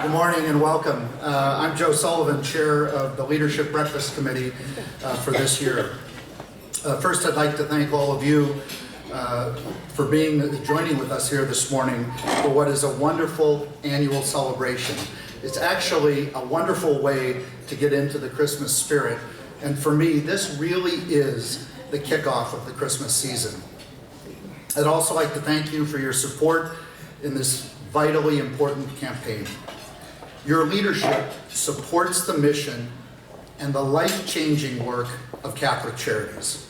Good morning and welcome. I'm Joe Sullivan, Chair of the Leadership Breakfast Committee for this year. First, I'd like to thank all of you for joining with us here this morning for what is a wonderful annual celebration. It's actually a wonderful way to get into the Christmas spirit, and for me, this really is the kickoff of the Christmas season. I'd also like to thank you for your support in this vitally important campaign. Your leadership supports the mission and the life-changing work of Catholic Charities.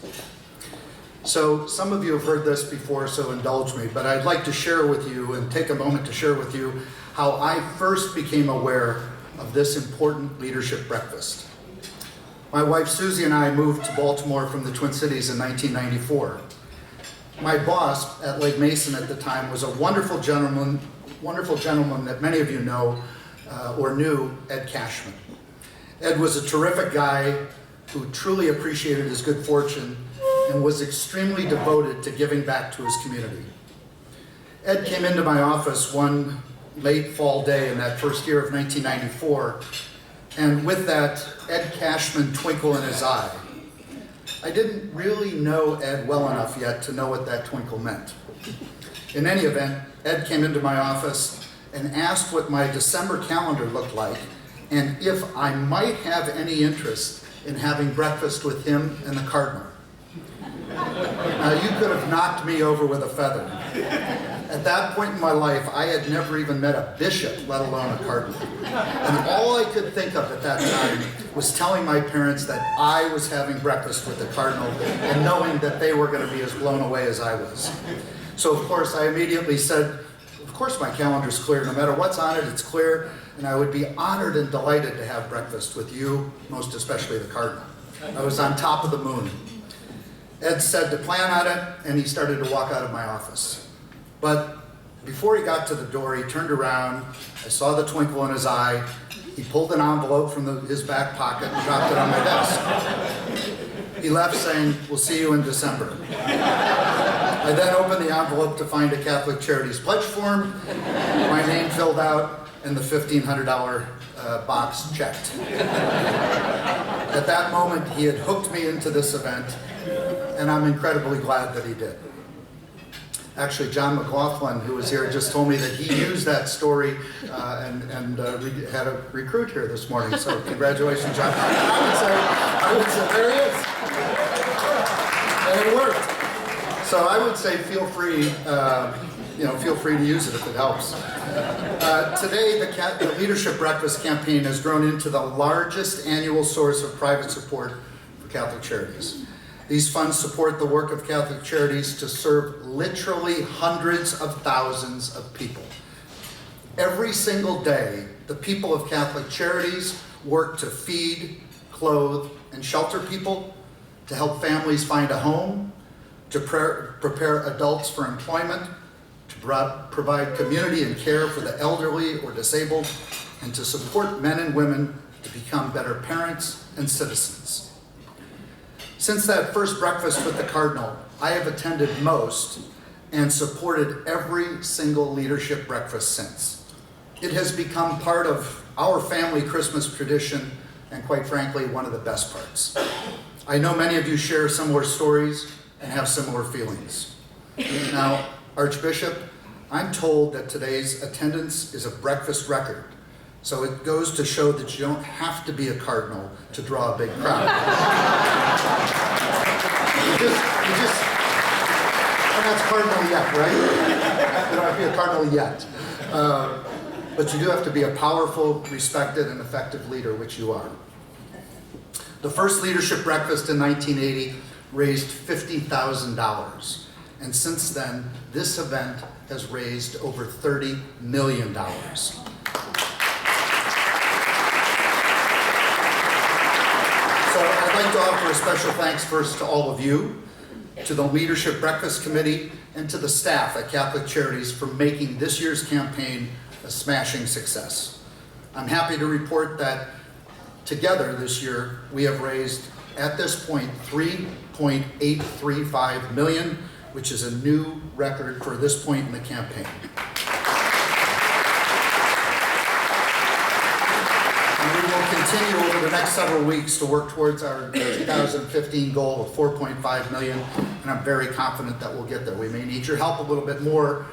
So some of you have heard this before, so indulge me, but I'd like to share with you and take a moment to share with you how I first became aware of this important leadership breakfast. My wife Susie and I moved to Baltimore from the Twin Cities in 1994. My boss at Lake Mason at the time was a wonderful gentleman that many of you know or knew, Ed Cashman. Ed was a terrific guy who truly appreciated his good fortune and was extremely devoted to giving back to his community. Ed came into my office one late fall day in that first year of 1994, and with that Ed Cashman twinkle in his eye. I didn't really know Ed well enough yet to know what that twinkle meant. In any event, Ed came into my office and asked what my December calendar looked like and if I might have any interest in having breakfast with him and the Cardinal. Now, you could have knocked me over with a feather. At that point in my life, I had never even met a bishop, let alone a cardinal. And all I could think of at that time was telling my parents that I was having breakfast with the Cardinal and knowing that they were going to be as blown away as I was. So, of course, I immediately said, of course my calendar's clear. No matter what's on it, it's clear. And I would be honored and delighted to have breakfast with you, most especially the Cardinal. I was on top of the moon. Ed said to plan on it, and he started to walk out of my office. But before he got to the door, he turned around. I saw the twinkle in his eye. He pulled an envelope from his back pocket and dropped it on my desk. He left saying, "We'll see you in December." I then opened the envelope to find a Catholic Charities pledge form, my name filled out, and the $1,500 box checked. At that moment, he had hooked me into this event, and I'm incredibly glad that he did. Actually, John McLaughlin, who was here, just told me that he used that story and had a recruit here this morning. So congratulations, John. I would say, there he is. And it worked. So I would say feel free to use it if it helps. Today, the Leadership Breakfast campaign has grown into the largest annual source of private support for Catholic Charities. These funds support the work of Catholic Charities to serve literally hundreds of thousands of people. Every single day, the people of Catholic Charities work to feed, clothe, and shelter people, to help families find a home, to prepare adults for employment, to provide community and care for the elderly or disabled, and to support men and women to become better parents and citizens. Since that first breakfast with the Cardinal, I have attended most and supported every single leadership breakfast since. It has become part of our family Christmas tradition and, quite frankly, one of the best parts. I know many of you share similar stories and have similar feelings. Now, Archbishop, I'm told that today's attendance is a breakfast record. So it goes to show that you don't have to be a cardinal to draw a big crowd. And that's cardinal yet, right? You don't have to be a cardinal yet. But you do have to be a powerful, respected, and effective leader, which you are. The first leadership breakfast in 1980 raised $50,000. And since then, this event has raised over $30 million. So I'd like to offer a special thanks first to all of you, to the Leadership Breakfast Committee, and to the staff at Catholic Charities for making this year's campaign a smashing success. I'm happy to report that together this year we have raised, at this point, $3.835 million, which is a new record for this point in the campaign. continue over the next several weeks to work towards our 2015 goal of 4.5 million, and I'm very confident that we'll get there. We may need your help a little bit more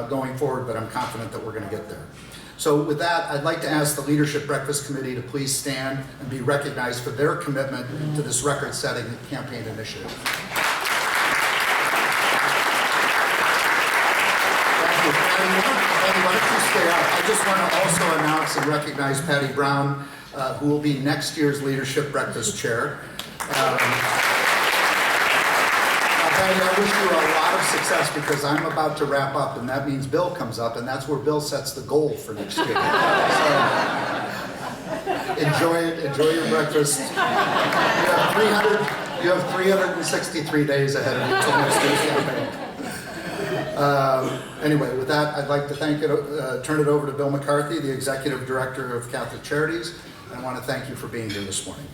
going forward, but I'm confident that we're going to get there. So with that, I'd like to ask the Leadership Breakfast Committee to please stand and be recognized for their commitment to this record-setting campaign initiative. Thank you. Patty, why don't you stay up? I just want to also announce and recognize Patty Brown, who will be next year's Leadership Breakfast Chair. Patty, I wish you a lot of success because I'm about to wrap up, and that means Bill comes up, and that's where Bill sets the goal for next year. So enjoy it. Enjoy your breakfast. You have 363 days ahead of you until next year's campaign. Anyway, with that, I'd like to turn it over to Bill McCarthy, the Executive Director of Catholic Charities, and I want to thank you for being here this morning.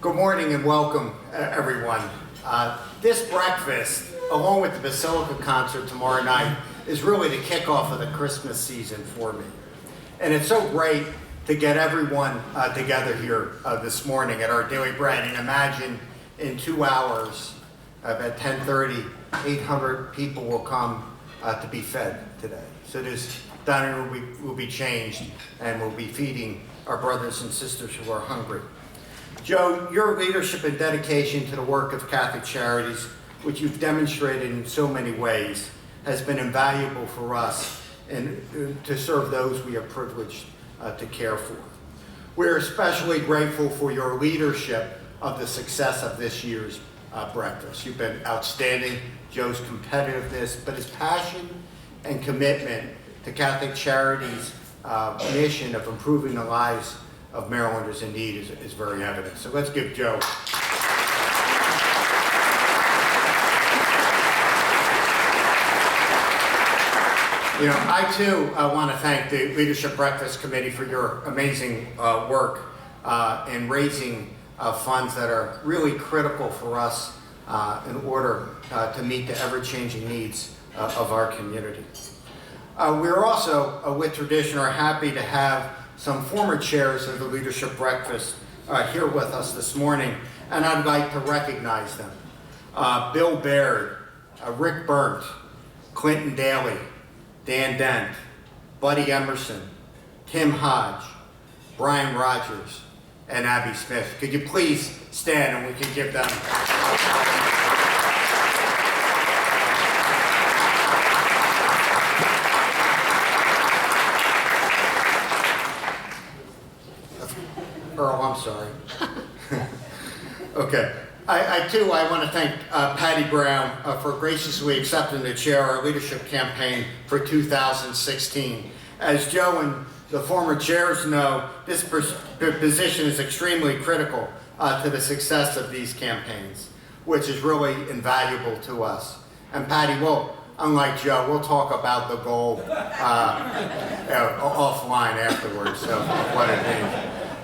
Good morning and welcome, everyone. This breakfast, along with the Basilica concert tomorrow night, is really the kickoff of the Christmas season for me. And it's so great to get everyone together here this morning at our Daily Bread. And imagine in 2 hours, at 10:30, 800 people will come to be fed today. So this dining room will be changed, and we'll be feeding our brothers and sisters who are hungry. Joe, your leadership and dedication to the work of Catholic Charities, which you've demonstrated in so many ways, has been invaluable for us and to serve those we are privileged to care for. We're especially grateful for your leadership of the success of this year's breakfast. You've been outstanding. Joe's competitiveness, but his passion and commitment to Catholic Charities' mission of improving the lives of Marylanders in need is very evident. So let's give Joe. I too want to thank the Leadership Breakfast Committee for your amazing work in raising funds that are really critical for us in order to meet the ever-changing needs of our community. We're also, with tradition, are happy to have some former chairs of the Leadership Breakfast here with us this morning, and I'd like to recognize them. Bill Baird, Rick Burnt, Clinton Daly, Dan Dent, Buddy Emerson, Tim Hodge, Brian Rogers, and Abby Smith. Could you please stand and we can give them Earl, I'm sorry. Okay. I want to thank Patty Brown for graciously accepting to chair our leadership campaign for 2016. As Joe and the former chairs know, this position is extremely critical to the success of these campaigns, which is really invaluable to us. And Patty, unlike Joe, we'll talk about the goal offline afterwards, so what it means.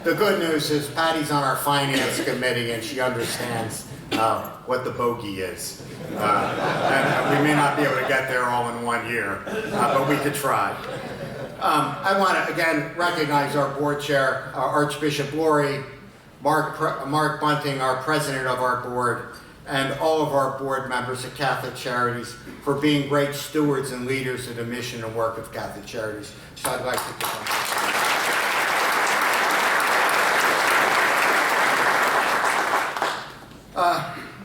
The good news is Patty's on our finance committee and she understands what the bogey is. And we may not be able to get there all in 1 year, but we could try. I want to again recognize our board chair, Archbishop Laurie, Mark Bunting, our president of our board, and all of our board members at Catholic Charities for being great stewards and leaders of the mission and work of Catholic Charities. So I'd like to give them.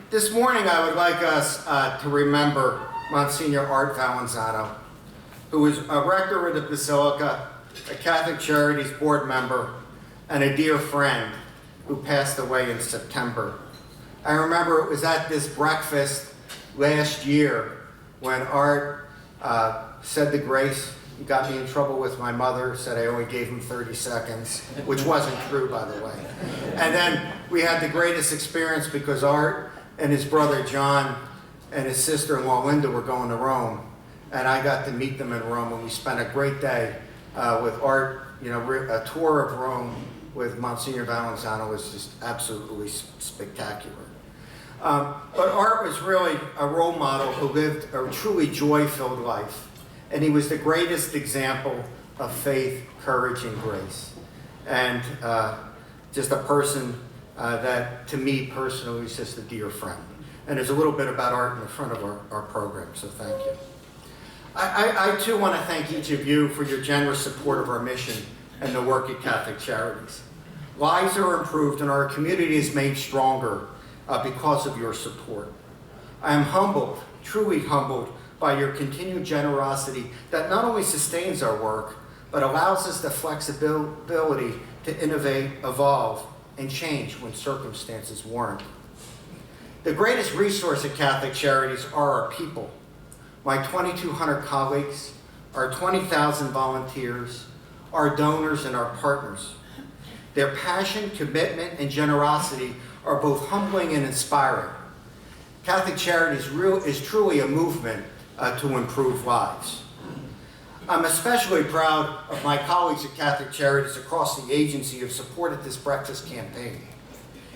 This morning I would like us to remember Monsignor Art Valenzuela, who was a rector of the Basilica, a Catholic Charities board member, and a dear friend who passed away in September. I remember it was at this breakfast last year when Art said the grace. He got me in trouble with my mother, said I only gave him 30 seconds, which wasn't true, by the way. And then we had the greatest experience because Art and his brother John and his sister-in-law Linda were going to Rome. And I got to meet them in Rome, and we spent a great day with Art. A tour of Rome with Monsignor Valenzuela was just absolutely spectacular. But Art was really a role model who lived a truly joy-filled life. And he was the greatest example of faith, courage, and grace. And just a person that, to me personally, is just a dear friend. And there's a little bit about Art in the front of our program, so thank you. I too want to thank each of you for your generous support of our mission and the work at Catholic Charities. Lives are improved and our community is made stronger because of your support. I am humbled, truly humbled, by your continued generosity that not only sustains our work, but allows us the flexibility to innovate, evolve, and change when circumstances warrant. The greatest resource at Catholic Charities are our people. My 2,200 colleagues, our 20,000 volunteers, our donors, and our partners. Their passion, commitment, and generosity are both humbling and inspiring. Catholic Charities is truly a movement to improve lives. I'm especially proud of my colleagues at Catholic Charities across the agency who have supported this breakfast campaign.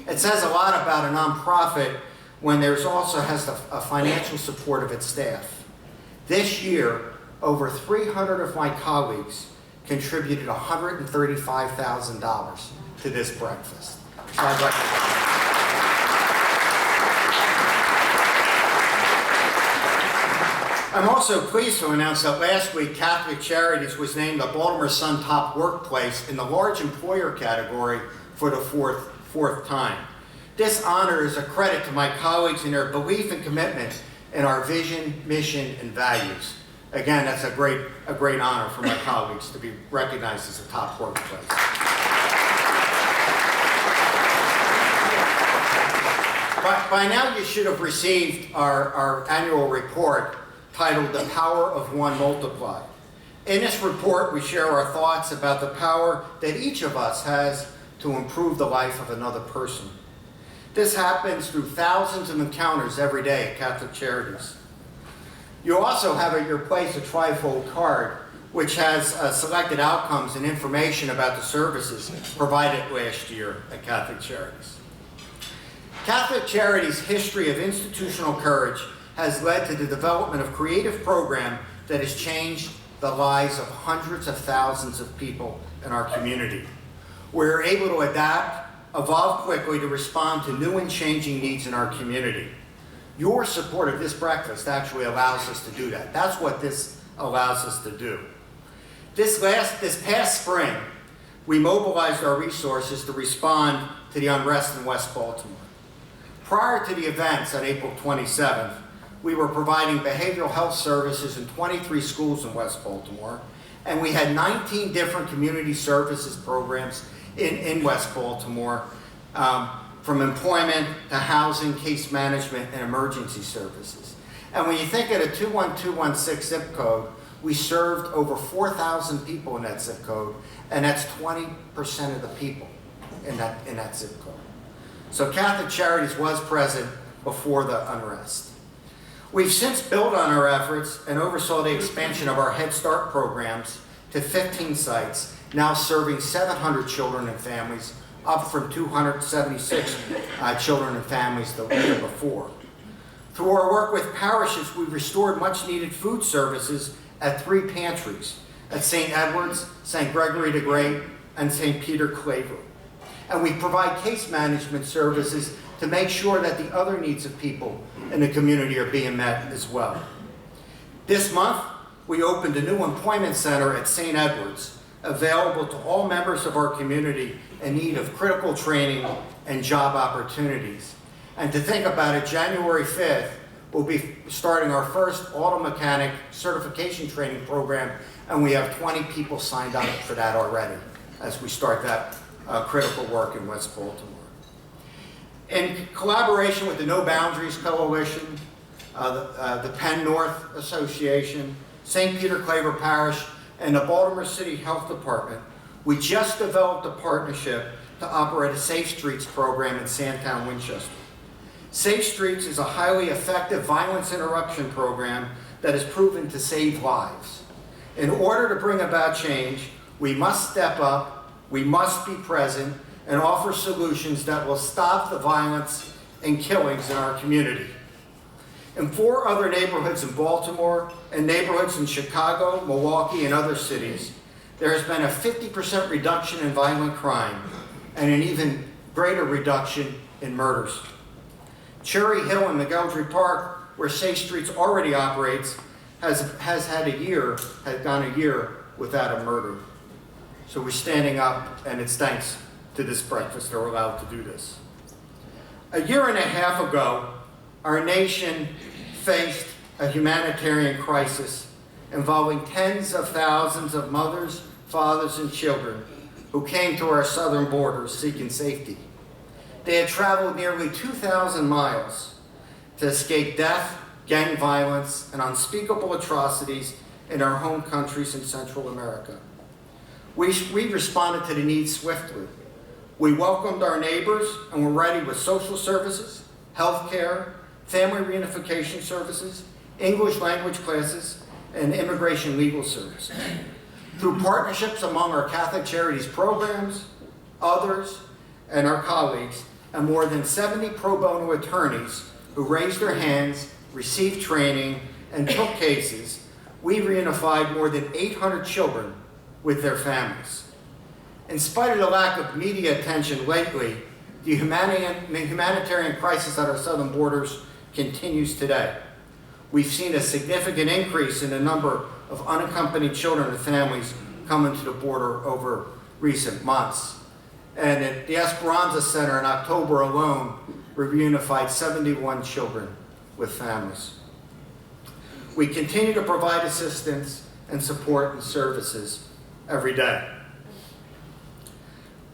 It says a lot about a nonprofit when there's also has a financial support of its staff. This year, over 300 of my colleagues contributed $135,000 to this breakfast. So I'd like to I'm also pleased to announce that last week, Catholic Charities was named the Baltimore Sun Top Workplace in the large employer category for the fourth time. This honor is a credit to my colleagues and their belief and commitment in our vision, mission, and values. Again, that's a great honor for my colleagues to be recognized as a top workplace. By now, you should have received our annual report titled The Power of One Multiplied. In this report, we share our thoughts about the power that each of us has to improve the life of another person. This happens through thousands of encounters every day at Catholic Charities. You also have at your place a trifold card, which has selected outcomes and information about the services provided last year at Catholic Charities. Catholic Charities' history of institutional courage has led to the development of creative program that has changed the lives of hundreds of thousands of people in our community. We're able to adapt, evolve quickly to respond to new and changing needs in our community. Your support of this breakfast actually allows us to do that. That's what this allows us to do. This past spring, we mobilized our resources to respond to the unrest in West Baltimore. Prior to the events on April 27th, we were providing behavioral health services in 23 schools in West Baltimore, and we had 19 different community services programs in West Baltimore, from employment to housing, case management, and emergency services. And when you think of the 21216 zip code, we served over 4,000 people in that zip code, and that's 20% of the people in that zip code. So Catholic Charities was present before the unrest. We've since built on our efforts and oversaw the expansion of our Head Start programs to 15 sites, now serving 700 children and families, up from 276 children and families the year before. Through our work with parishes, we restored much needed food services at 3 pantries, at St. Edward's, St. Gregory the Great, and St. Peter Claver. And we provide case management services to make sure that the other needs of people in the community are being met as well. This month, we opened a new employment center at St. Edward's, available to all members of our community in need of critical training and job opportunities. And to think about it, January 5th, we'll be starting our first auto mechanic certification training program, and we have 20 people signed up for that already as we start that critical work in West Baltimore. In collaboration with the No Boundaries Coalition, the Penn North Association, St. Peter Claver Parish, and the Baltimore City Health Department, we just developed a partnership to operate a Safe Streets program in Sandtown, Winchester. Safe Streets is a highly effective violence interruption program that has proven to save lives. In order to bring about change, we must step up, we must be present, and offer solutions that will stop the violence and killings in our community. In 4 other neighborhoods in Baltimore and neighborhoods in Chicago, Milwaukee, and other cities, there has been a 50% reduction in violent crime and an even greater reduction in murders. Cherry Hill and McGeldry Park, where Safe Streets already operates, has gone a year without a murder. So we're standing up, and it's thanks to this breakfast that we're allowed to do this. A year and a half ago, our nation faced a humanitarian crisis involving tens of thousands of mothers, fathers, and children who came to our southern borders seeking safety. They had traveled nearly 2,000 miles to escape death, gang violence, and unspeakable atrocities in our home countries in Central America. We responded to the needs swiftly. We welcomed our neighbors and were ready with social services, health care, family reunification services, English language classes, and immigration legal services. Through partnerships among our Catholic Charities programs, others, and our colleagues, and more than 70 pro bono attorneys who raised their hands, received training, and took cases, we reunified more than 800 children with their families. In spite of the lack of media attention lately, the humanitarian crisis at our southern borders continues today. We've seen a significant increase in the number of unaccompanied children and families coming to the border over recent months. And at the Esperanza Center in October alone, we reunified 71 children with families. We continue to provide assistance and support and services every day.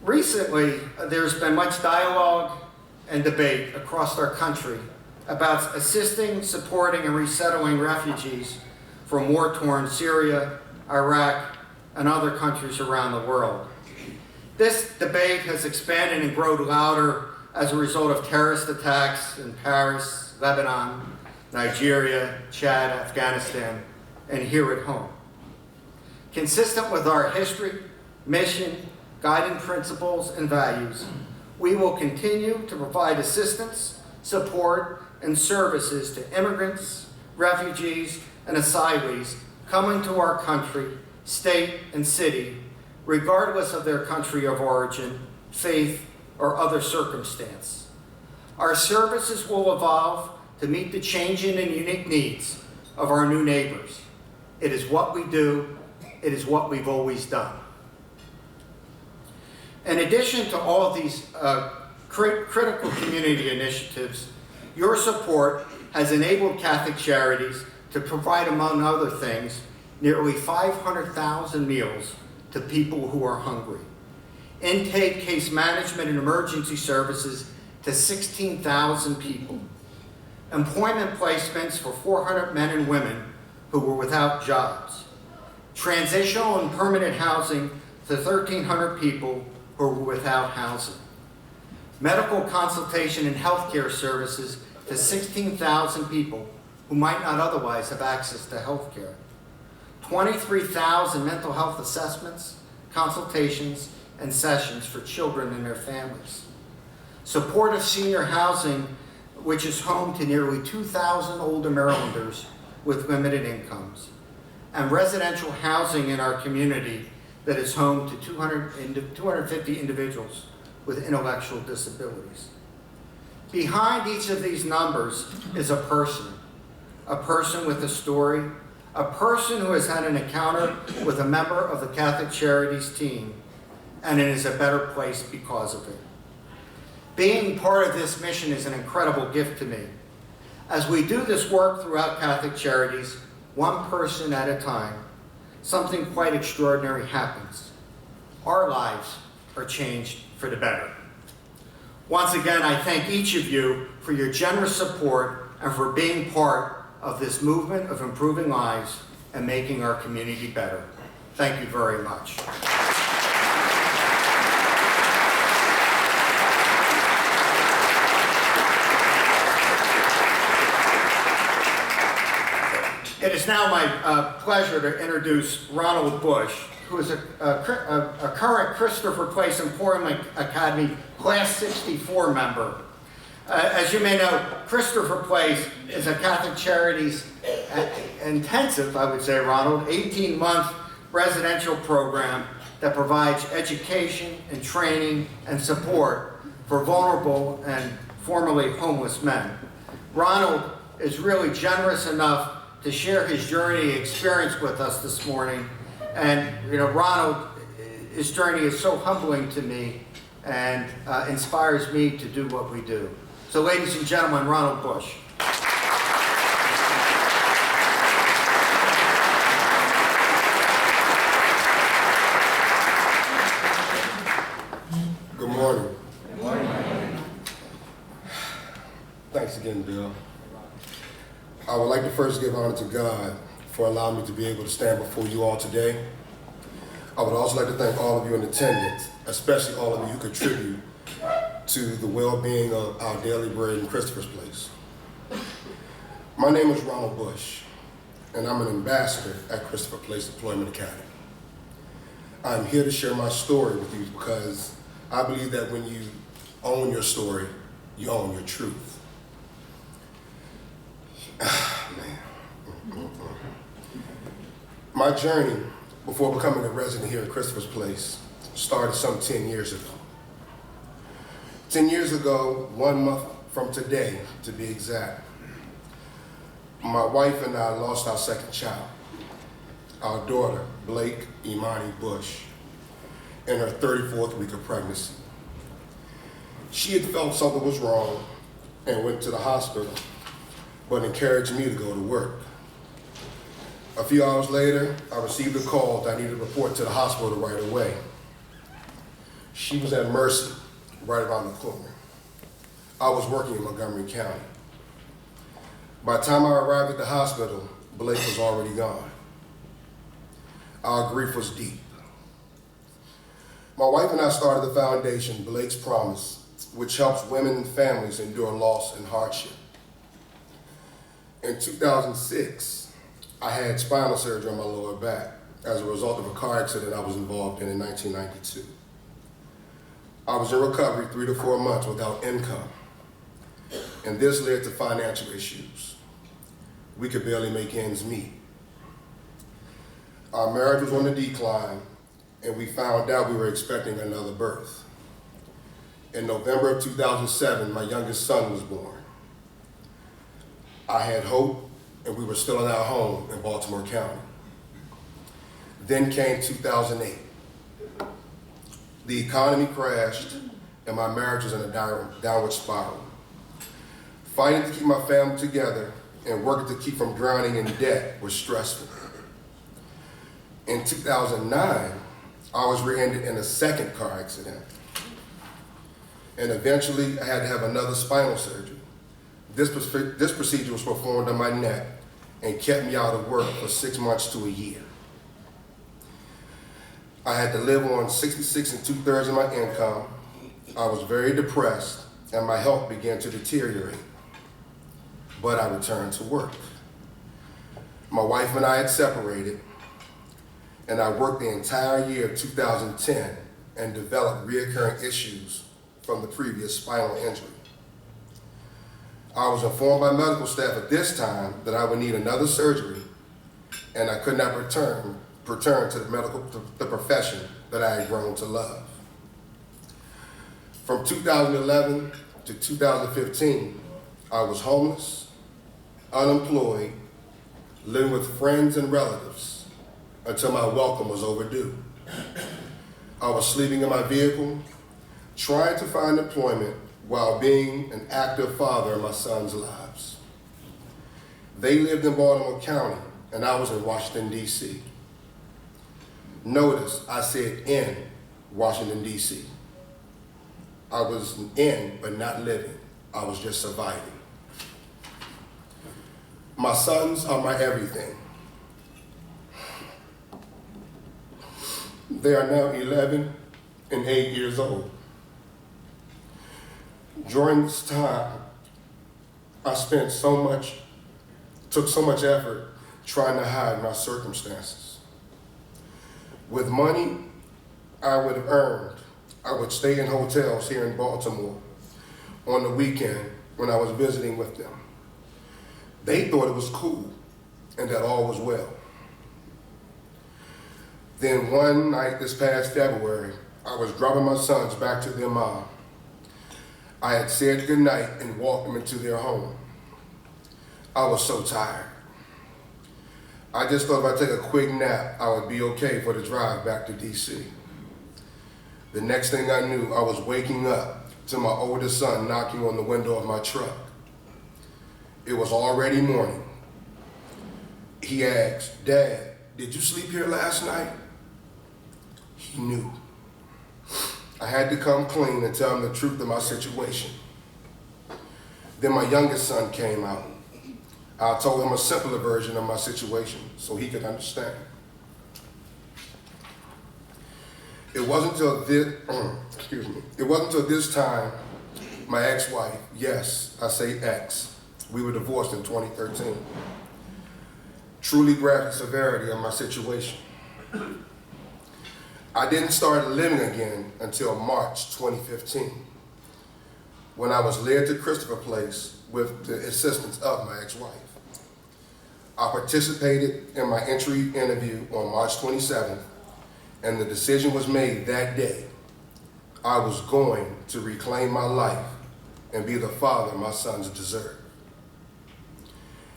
Recently, there's been much dialogue and debate across our country about assisting, supporting, and resettling refugees from war-torn Syria, Iraq, and other countries around the world. This debate has expanded and grown louder as a result of terrorist attacks in Paris, Lebanon, Nigeria, Chad, Afghanistan, and here at home. Consistent with our history, mission, guiding principles, and values, we will continue to provide assistance, support, and services to immigrants, refugees, and asylees coming to our country, state, and city, regardless of their country of origin, faith, or other circumstance. Our services will evolve to meet the changing and unique needs of our new neighbors. It is what we do. It is what we've always done. In addition to all of these critical community initiatives, your support has enabled Catholic Charities to provide, among other things, nearly 500,000 meals to people who are hungry, intake, case management, and emergency services to 16,000 people, employment placements for 400 men and women who were without jobs, transitional and permanent housing to 1,300 people who were without housing, medical consultation and health care services to 16,000 people who might not otherwise have access to health care, 23,000 mental health assessments, consultations, and sessions for children and their families, supportive senior housing, which is home to nearly 2,000 older Marylanders with limited incomes, and residential housing in our community that is home to 250 individuals with intellectual disabilities. Behind each of these numbers is a person with a story, a person who has had an encounter with a member of the Catholic Charities team, and it is a better place because of it. Being part of this mission is an incredible gift to me. As we do this work throughout Catholic Charities, one person at a time, something quite extraordinary happens. Our lives are changed for the better. Once again, I thank each of you for your generous support and for being part of this movement of improving lives and making our community better. Thank you very much. It is now my pleasure to introduce Ronald Bush, who is a current Christopher Place Employment Academy Class 64 member. As you may know, Christopher Place is a Catholic Charities intensive, I would say, Ronald, 18-month residential program that provides education and training and support for vulnerable and formerly homeless men. Ronald is really generous enough to share his journey experience with us this morning. And, Ronald, his journey is so humbling to me and inspires me to do what we do. So, ladies and gentlemen, Ronald Bush. Good morning. Good morning. Thanks again, Bill. I would like to first give honor to God for allowing me to be able to stand before you all today. I would also like to thank all of you in attendance, especially all of you who contribute to the well-being of our daily bread in Christopher's Place. My name is Ronald Bush, and I'm an ambassador at Christopher Place Employment Academy. I'm here to share my story with you because I believe that when you own your story, you own your truth. Man. My journey before becoming a resident here at Christopher's Place started some 10 years ago. 10 years ago, 1 month from today, to be exact, my wife and I lost our second child, our daughter, Blake Imani Bush, in her 34th week of pregnancy. She had felt something was wrong and went to the hospital, but encouraged me to go to work. A few hours later, I received a call that I needed to report to the hospital right away. She was at Mercy, right around the corner. I was working in Montgomery County. By the time I arrived at the hospital, Blake was already gone. Our grief was deep. My wife and I started the foundation, Blake's Promise, which helps women and families endure loss and hardship. In 2006, I had spinal surgery on my lower back as a result of a car accident I was involved in 1992. I was in recovery 3 to 4 months without income, and this led to financial issues. We could barely make ends meet. Our marriage was on the decline, and we found out we were expecting another birth. In November of 2007, my youngest son was born. I had hope, and we were still in our home in Baltimore County. Then came 2008. The economy crashed, and my marriage was in a downward spiral. Fighting to keep my family together and working to keep from drowning in debt was stressful. In 2009, I was rear-ended in a second car accident. And eventually, I had to have another spinal surgery. This procedure was performed on my neck and kept me out of work for 6 months to a year. I had to live on 66 2/3 of my income. I was very depressed, and my health began to deteriorate. But I returned to work. My wife and I had separated, and I worked the entire year of 2010 and developed reoccurring issues from the previous spinal injury. I was informed by medical staff at this time that I would need another surgery, and I could not return to the profession that I had grown to love. From 2011 to 2015, I was homeless, unemployed, living with friends and relatives until my welcome was overdue. I was sleeping in my vehicle, trying to find employment while being an active father in my sons' lives. They lived in Baltimore County, and I was in Washington, D.C. Notice I said in Washington, D.C. I was in, but not living. I was just surviving. My sons are my everything. They are now 11 and 8 years old. During this time, I took so much effort trying to hide my circumstances. With money I would have earned, I would stay in hotels here in Baltimore on the weekend when I was visiting with them. They thought it was cool and that all was well. Then one night this past February, I was dropping my sons back to their mom. I had said goodnight and walked them into their home. I was so tired. I just thought if I take a quick nap, I would be okay for the drive back to DC. The next thing I knew, I was waking up to my oldest son knocking on the window of my truck. It was already morning. He asked, "Dad, did you sleep here last night?" He knew. I had to come clean and tell him the truth of my situation. Then my youngest son came out. I told him a simpler version of my situation so he could understand. It wasn't until this time, my ex-wife, yes, I say ex, we were divorced in 2013, truly grasped the severity of my situation. I didn't start living again until March 2015, when I was led to Christopher Place with the assistance of my ex-wife. I participated in my entry interview on March 27th, and the decision was made that day. I was going to reclaim my life and be the father my sons deserve.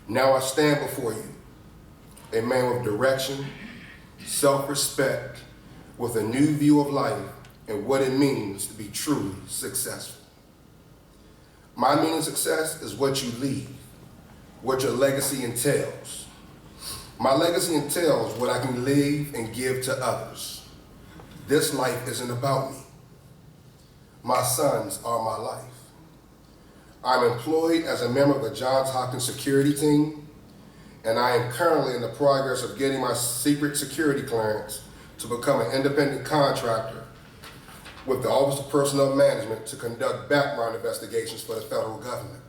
Now I stand before you, a man with direction, self-respect, with a new view of life and what it means to be truly successful. My meaning of success is what you leave, what your legacy entails. My legacy entails what I can leave and give to others. This life isn't about me. My sons are my life. I'm employed as a member of the Johns Hopkins security team, and I am currently in the progress of getting my secret security clearance to become an independent contractor with the Office of Personnel Management to conduct background investigations for the federal government.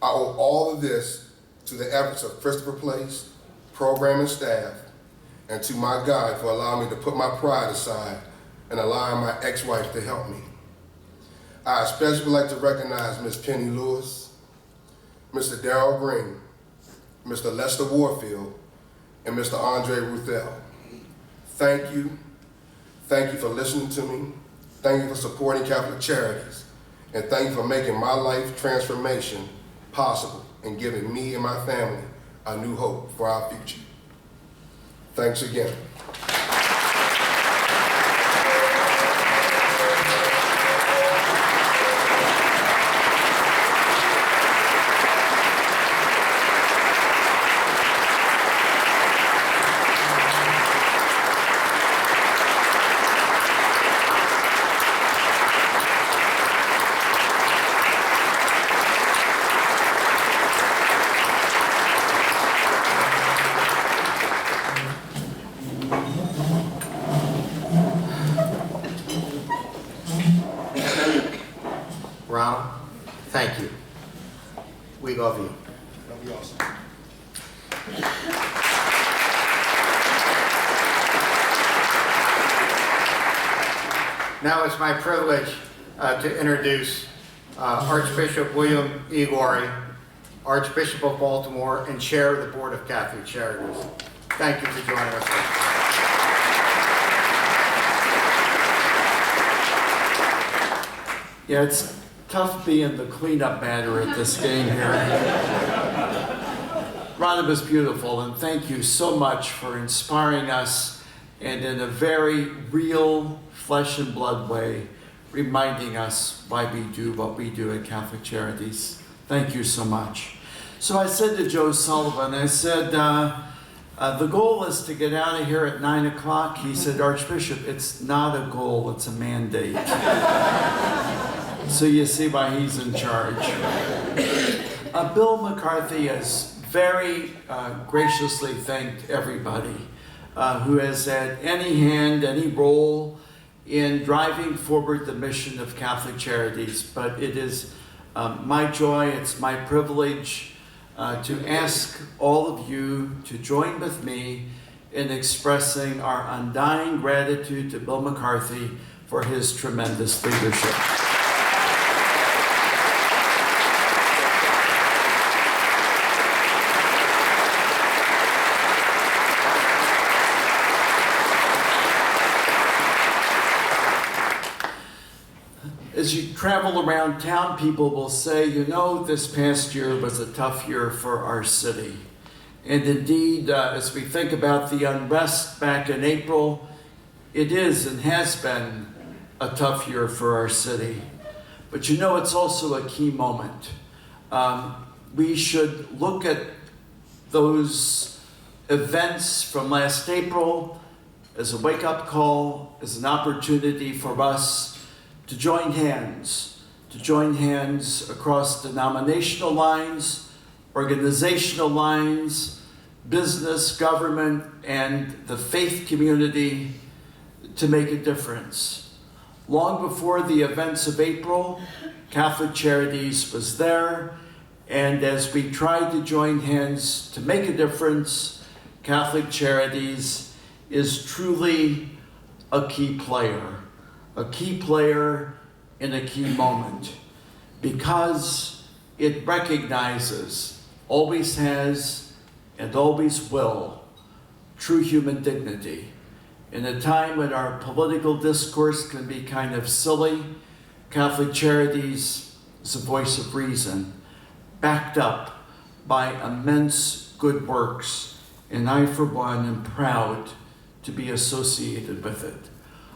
I owe all of this to the efforts of Christopher Place, program and staff, and to my God for allowing me to put my pride aside and allowing my ex-wife to help me. I especially would like to recognize Ms. Penny Lewis, Mr. Darrell Green, Mr. Lester Warfield, and Mr. Andre Ruthell. Thank you. Thank you for listening to me. Thank you for supporting Catholic Charities. And thank you for making my life transformation possible and giving me and my family a new hope for our future. Thanks again. Ronald, thank you. We love you. That'll be awesome. Now it's my privilege to introduce Archbishop William E. Laurie, Archbishop of Baltimore and Chair of the Board of Catholic Charities. Thank you for joining us. Yeah, it's tough being the cleanup batter at this game here. Ron, it was beautiful, and thank you so much for inspiring us and in a very real, flesh and blood way, reminding us why we do what we do at Catholic Charities. Thank you so much. So I said to Joe Sullivan, I said, the goal is to get out of here at 9 o'clock. He said, Archbishop, it's not a goal, it's a mandate. So you see why he's in charge. Bill McCarthy has very graciously thanked everybody who has had any hand, any role in driving forward the mission of Catholic Charities. But it is my joy, it's my privilege to ask all of you to join with me in expressing our undying gratitude to Bill McCarthy for his tremendous leadership. as you travel around town, people will say, you know, this past year was a tough year for our city. And indeed, as we think about the unrest back in April, it is and has been a tough year for our city. But you know, it's also a key moment. We should look at those events from last April as a wake-up call, as an opportunity for us to join hands across denominational lines, organizational lines, business, government, and the faith community to make a difference. Long before the events of April, Catholic Charities was there, and as we tried to join hands to make a difference, Catholic Charities is truly a key player in a key moment, because it recognizes, always has, and always will, true human dignity. In a time when our political discourse can be kind of silly, Catholic Charities is a voice of reason, backed up by immense good works, and I, for one, am proud to be associated with it.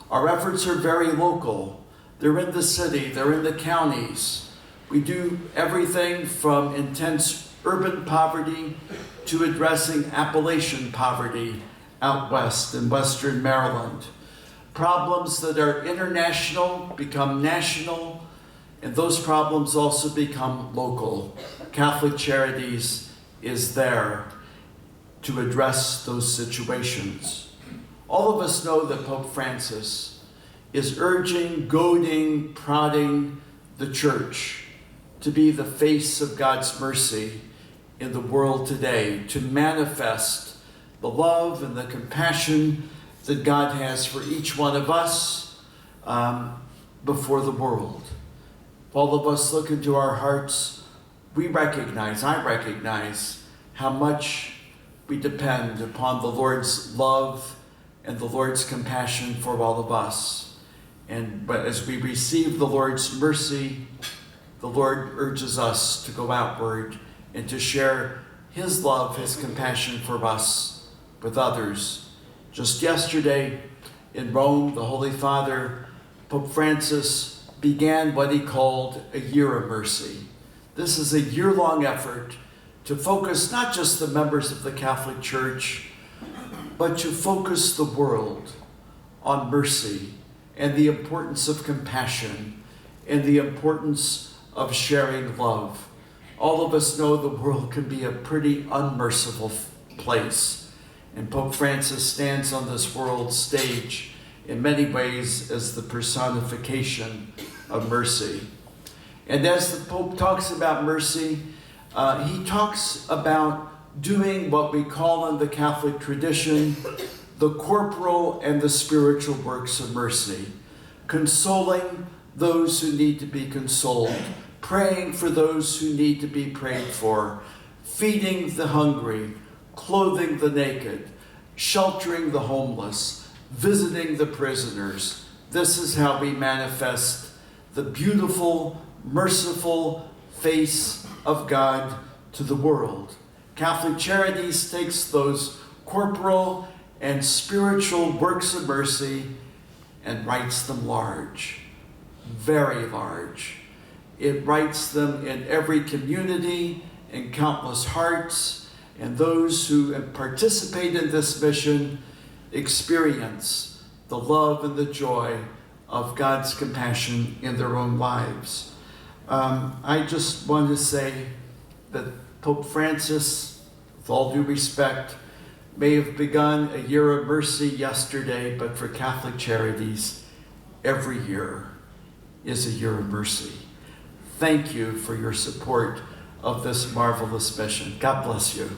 Our efforts are very local. They're in the city, they're in the counties. We do everything from intense urban poverty to addressing Appalachian poverty out west in Western Maryland. Problems that are international become national, and those problems also become local. Catholic Charities is there to address those situations. All of us know that Pope Francis is urging, goading, prodding the church to be the face of God's mercy in the world today, to manifest the love and the compassion that God has for each one of us before the world. If all of us look into our hearts, I recognize how much we depend upon the Lord's love and the Lord's compassion for all of us. But as we receive the Lord's mercy, the Lord urges us to go outward and to share his love, his compassion for us with others. Just yesterday in Rome, the Holy Father, Pope Francis, began what he called a year of mercy. This is a year-long effort to focus not just the members of the Catholic Church, but to focus the world on mercy and the importance of compassion and the importance of sharing love. All of us know the world can be a pretty unmerciful place, and Pope Francis stands on this world stage in many ways as the personification of mercy. And as the Pope talks about mercy, he talks about doing what we call in the Catholic tradition the corporal and the spiritual works of mercy, consoling those who need to be consoled, praying for those who need to be prayed for, feeding the hungry, clothing the naked, sheltering the homeless, visiting the prisoners. This is how we manifest the beautiful, merciful face of God to the world. Catholic Charities takes those corporal and spiritual works of mercy and writes them large, very large. It writes them in every community, in countless hearts, and those who participate in this mission experience the love and the joy of God's compassion in their own lives. I just want to say that Pope Francis, with all due respect, may have begun a year of mercy yesterday, but for Catholic Charities, every year is a year of mercy. Thank you for your support of this marvelous mission. God bless you.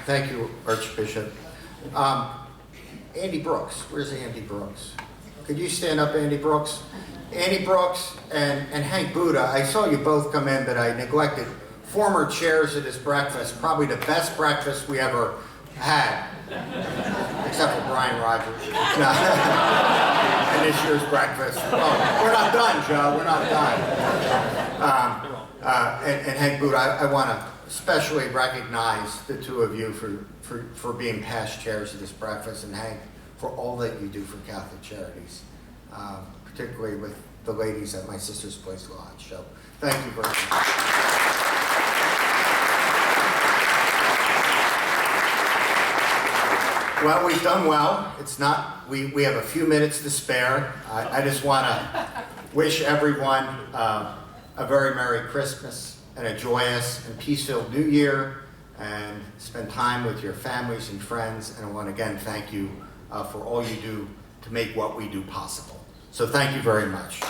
Thank you, Archbishop. Andy Brooks, where's Andy Brooks? Could you stand up, Andy Brooks? Andy Brooks and Hank Buddha, I saw you both come in, but I neglected former chairs of this breakfast, probably the best breakfast we ever had, except for Brian Rogers. No. And this year's breakfast. Oh, we're not done, Joe. We're not done. And Hank Boot, I want to especially recognize the two of you for being past chairs of this breakfast, and Hank, for all that you do for Catholic Charities, particularly with the ladies at my sister's place lodge. So thank you very much. Well, we've done well. It's not, we have a few minutes to spare. I just want to wish everyone a very Merry Christmas and a joyous and peace-filled New Year, and spend time with your families and friends. And I want to again thank you for all you do to make what we do possible. So thank you very much.